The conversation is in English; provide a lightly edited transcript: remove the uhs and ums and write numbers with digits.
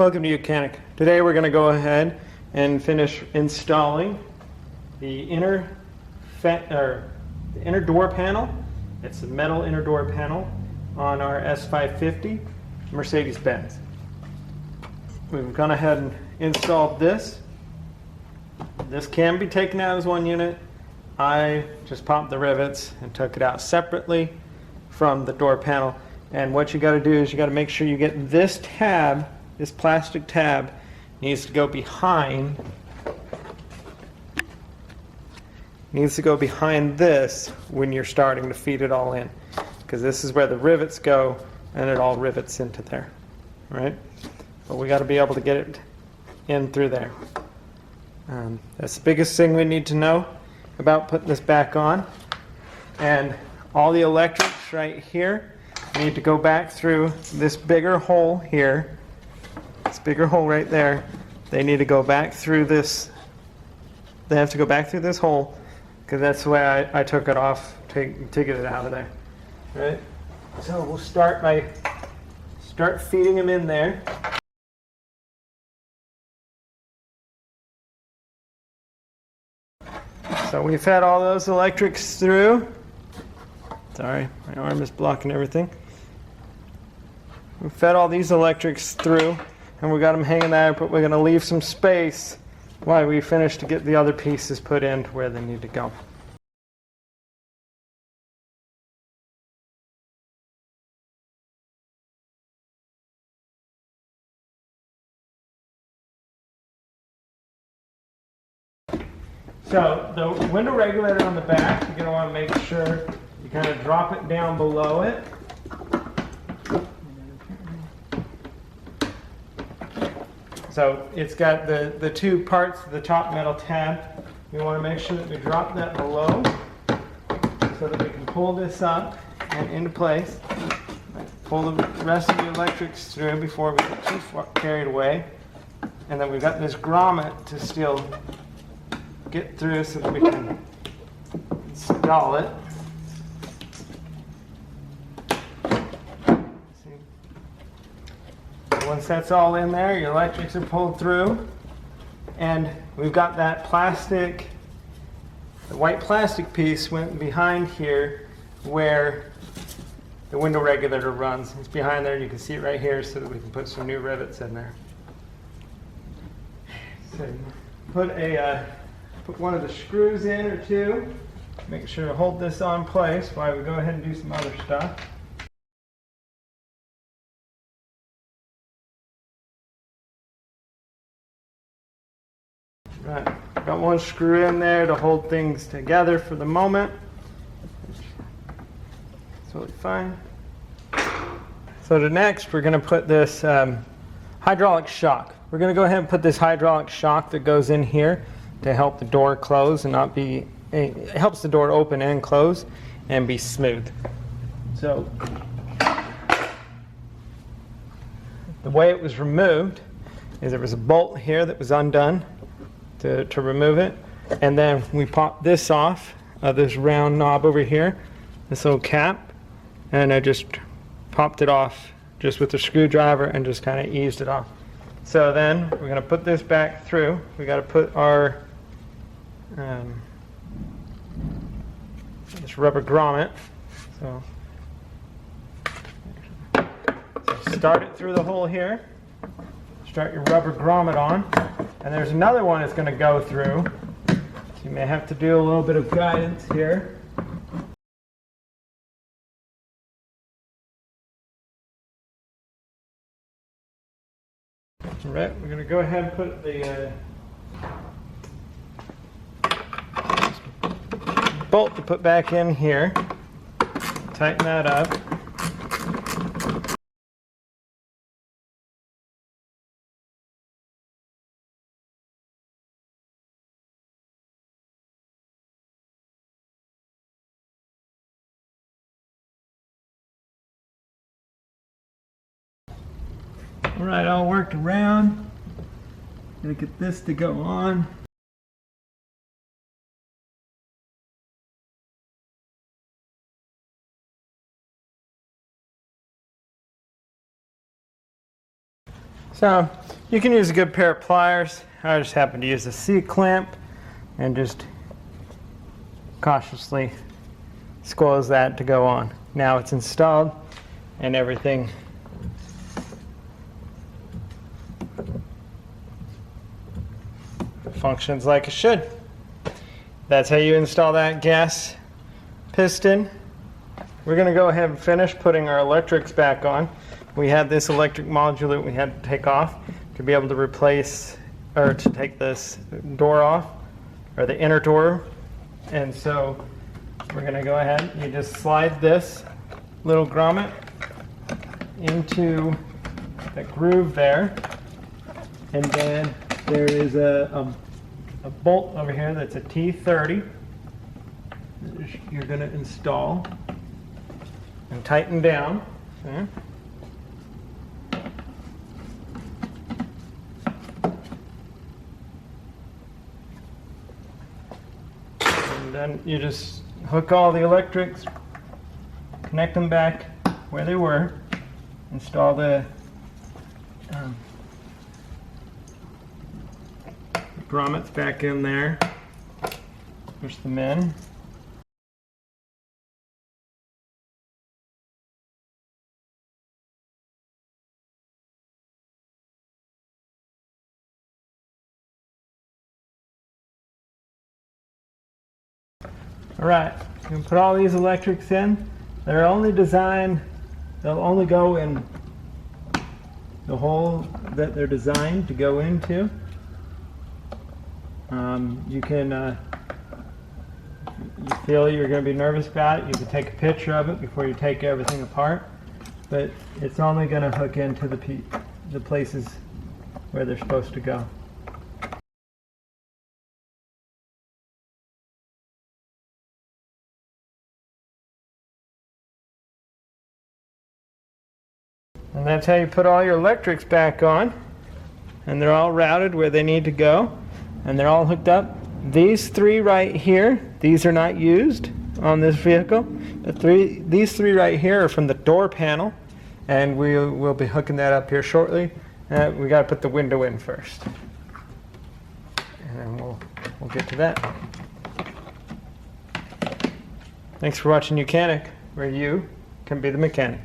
Welcome to YOUCANIC. Today we're going to go ahead and finish installing the inner door panel. It's a metal inner door panel on our S550 Mercedes-Benz. We've gone ahead and installed this. This can be taken out as one unit. I just popped the rivets and took it out separately from the door panel. And what you got to do is you got to make sure you get this tab. This plastic tab needs to go behind this when you're starting to feed it all in, because this is where the rivets go and it all rivets into there, right? But we got to be able to get it in through there. That's the biggest thing we need to know about putting this back on. And all the electrics right here need to go back through this bigger hole here. This bigger hole right there, they need to go back through this. They have to go back through this hole, because that's the way I took it off to get it out of there. Right? So we'll start feeding them in there. So we fed all those electrics through. Sorry, my arm is blocking everything. We fed all these electrics through, and we got them hanging there, but we're going to leave some space while we finish to get the other pieces put in where they need to go. So the window regulator on the back, you're going to want to make sure you kind of drop it down below it. So it's got the two parts of the top metal tab. We want to make sure that we drop that below so that we can pull this up and into place. Pull the rest of the electrics through before we get too far carried away. And then we've got this grommet to still get through so that we can install it. Once that's all in there, your electrics are pulled through, and we've got that plastic, the white plastic piece went behind here where the window regulator runs. It's behind there, you can see it right here, so that we can put some new rivets in there. So put one of the screws in or two, make sure to hold this on place while we go ahead and do some other stuff. Right, got one screw in there to hold things together for the moment. It's totally fine. So next we're going to put this hydraulic shock. We're going to go ahead and put this hydraulic shock that goes in here to help the door close and not be, it helps the door open and close and be smooth. So the way it was removed is there was a bolt here that was undone to remove it, and then we popped this off of this round knob over here, this little cap, and I just popped it off just with the screwdriver and just kind of eased it off. So then we're going to put this back through. We got to put our this rubber grommet. So start it through the hole here. Start your rubber grommet on, and there's another one that's going to go through, so you may have to do a little bit of guidance here. All right, we're going to go ahead and put the bolt to put back in here, tighten that up. All right, all worked around. Gonna get this to go on. So You can use a good pair of pliers. I just happen to use a C-clamp and just cautiously squeeze that to go on. Now it's installed and everything functions like it should. That's how you install that gas piston. We're going to go ahead and finish putting our electrics back on. We had this electric module that we had to take off to be able to replace, or to take this door off, or the inner door. And so we're going to go ahead, you just slide this little grommet into the groove there, and then there is a bolt over here that's a T30 that you're going to install and tighten down. Okay. And then you just hook all the electrics, connect them back where they were, install the grommets back in there, push them in. All right, you can put all these electrics in. They're only designed, they'll only go in the hole that they're designed to go into. You can, you feel you're going to be nervous about it, you can take a picture of it before you take everything apart, but it's only going to hook into the places where they're supposed to go. And that's how you put all your electrics back on, and they're all routed where they need to go, and they're all hooked up. These three right here, these are not used on this vehicle. These three right here are from the door panel, and we'll be hooking that up here shortly. We got to put the window in first, and then we'll get to that. Thanks for watching YOUCANIC, where you can be the mechanic.